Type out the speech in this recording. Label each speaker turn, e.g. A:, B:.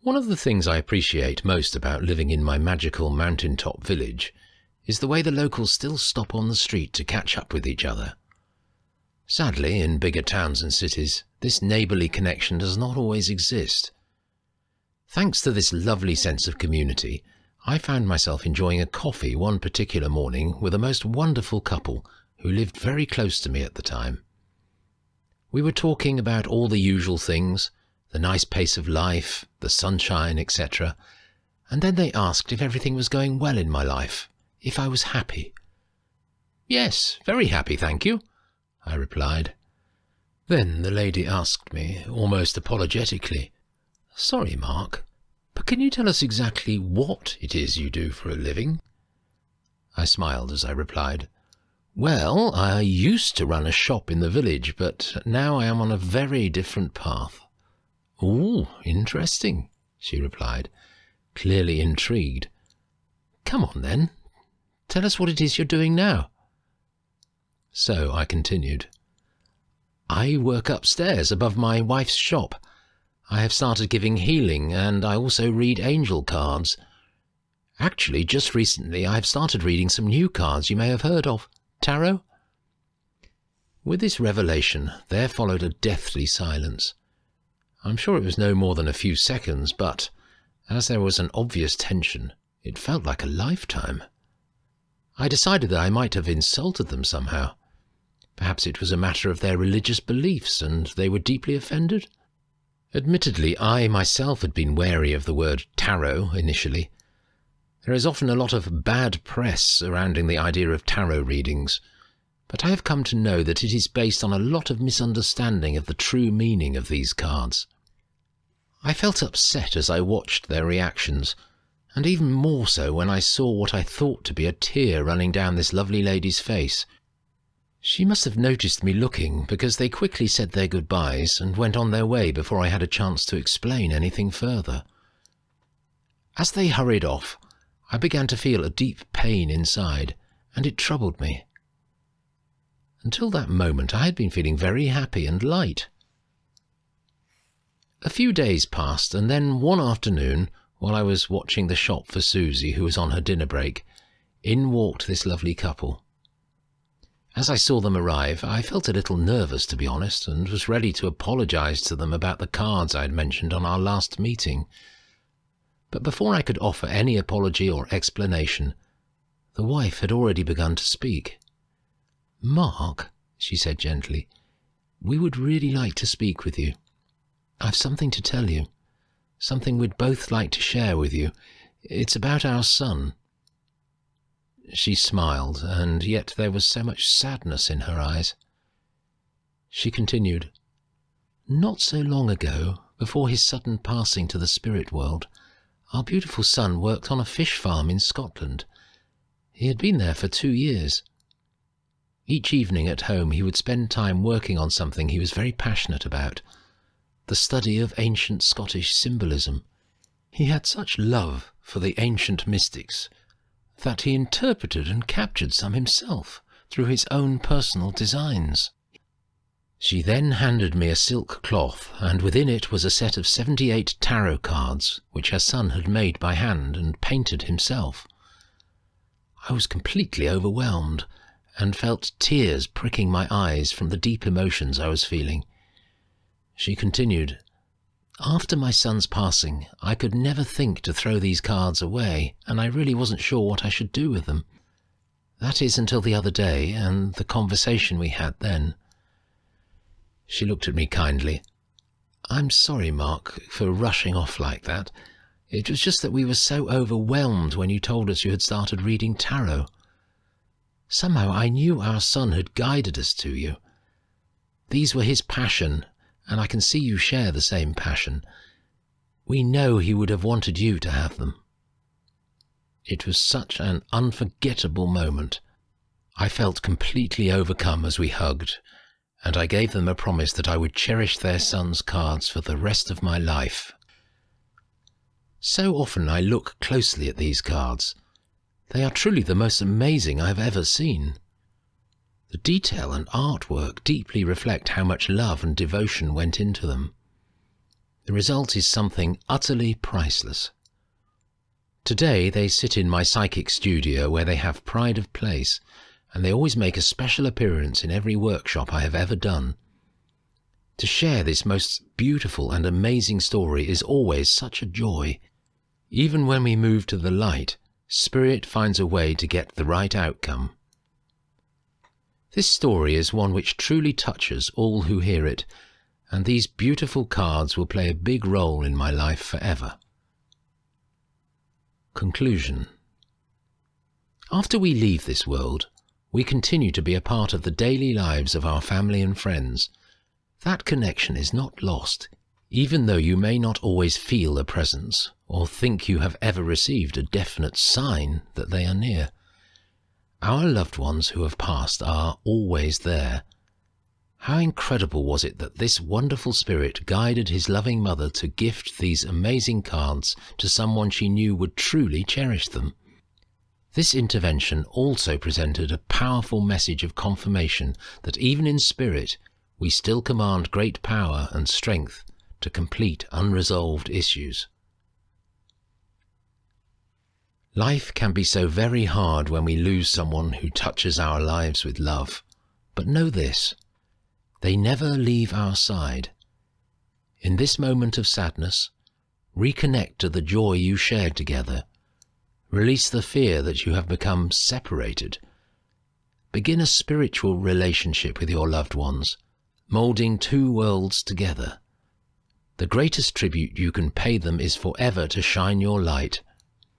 A: One of the things I appreciate most about living in my magical mountaintop village is the way the locals still stop on the street to catch up with each other. Sadly, in bigger towns and cities, this neighbourly connection does not always exist. Thanks to this lovely sense of community, I found myself enjoying a coffee one particular morning with a most wonderful couple who lived very close to me at the time. We were talking about all the usual things, the nice pace of life, the sunshine, etc., and then they asked if everything was going well in my life, if I was happy. "Yes, very happy, thank you," I replied. Then the lady asked me, almost apologetically, "Sorry, Mark, but can you tell us exactly what it is you do for a living?" I smiled as I replied, "Well, I used to run a shop in the village, but now I am on a very different path." "Ooh, interesting," she replied, clearly intrigued. "Come on then, tell us what it is you're doing now." So I continued. "I work upstairs above my wife's shop. I have started giving healing, and I also read angel cards. Actually, just recently I have started reading some new cards you may have heard of. Tarot?" With this revelation, there followed a deathly silence. I'm sure it was no more than a few seconds, but as there was an obvious tension, it felt like a lifetime. I decided that I might have insulted them somehow. Perhaps it was a matter of their religious beliefs, and they were deeply offended. Admittedly, I myself had been wary of the word tarot initially. There is often a lot of bad press surrounding the idea of tarot readings, but I have come to know that it is based on a lot of misunderstanding of the true meaning of these cards. I felt upset as I watched their reactions, and even more so when I saw what I thought to be a tear running down this lovely lady's face. She must have noticed me looking, because they quickly said their goodbyes and went on their way before I had a chance to explain anything further. As they hurried off, I began to feel a deep pain inside, and it troubled me. Until that moment, I had been feeling very happy and light. A few days passed, and then one afternoon, while I was watching the shop for Susie, who was on her dinner break, in walked this lovely couple. As I saw them arrive, I felt a little nervous, to be honest, and was ready to apologize to them about the cards I had mentioned on our last meeting. But before I could offer any apology or explanation, the wife had already begun to speak. "Mark," she said gently, "we would really like to speak with you. I've something to tell you, something we'd both like to share with you. It's about our son." She smiled, and yet there was so much sadness in her eyes. She continued, "Not so long ago, before his sudden passing to the spirit world, our beautiful son worked on a fish farm in Scotland. He had been there for 2 years. Each evening at home he would spend time working on something he was very passionate about, the study of ancient Scottish symbolism. He had such love for the ancient mystics that he interpreted and captured some himself through his own personal designs." She then handed me a silk cloth, and within it was a set of 78 tarot cards, which her son had made by hand and painted himself. I was completely overwhelmed, and felt tears pricking my eyes from the deep emotions I was feeling. She continued, "After my son's passing, I could never think to throw these cards away, and I really wasn't sure what I should do with them. That is until the other day, and the conversation we had then." She looked at me kindly. "I'm sorry, Mark, for rushing off like that. It was just that we were so overwhelmed when you told us you had started reading tarot. Somehow I knew our son had guided us to you. These were his passion, and I can see you share the same passion. We know he would have wanted you to have them." It was such an unforgettable moment. I felt completely overcome as we hugged, and I gave them a promise that I would cherish their son's cards for the rest of my life. So often I look closely at these cards. They are truly the most amazing I have ever seen. The detail and artwork deeply reflect how much love and devotion went into them. The result is something utterly priceless. Today they sit in my psychic studio where they have pride of place, and they always make a special appearance in every workshop I have ever done. To share this most beautiful and amazing story is always such a joy. Even when we move to the light, Spirit finds a way to get the right outcome. This story is one which truly touches all who hear it, and these beautiful cards will play a big role in my life forever. Conclusion. After we leave this world, we continue to be a part of the daily lives of our family and friends. That connection is not lost, even though you may not always feel a presence or think you have ever received a definite sign that they are near. Our loved ones who have passed are always there. How incredible was it that this wonderful spirit guided his loving mother to gift these amazing cards to someone she knew would truly cherish them. This intervention also presented a powerful message of confirmation that even in spirit, we still command great power and strength to complete unresolved issues. Life can be so very hard when we lose someone who touches our lives with love, but know this: they never leave our side. In this moment of sadness, reconnect to the joy you shared together. Release the fear that you have become separated. Begin a spiritual relationship with your loved ones, molding two worlds together. The greatest tribute you can pay them is forever to shine your light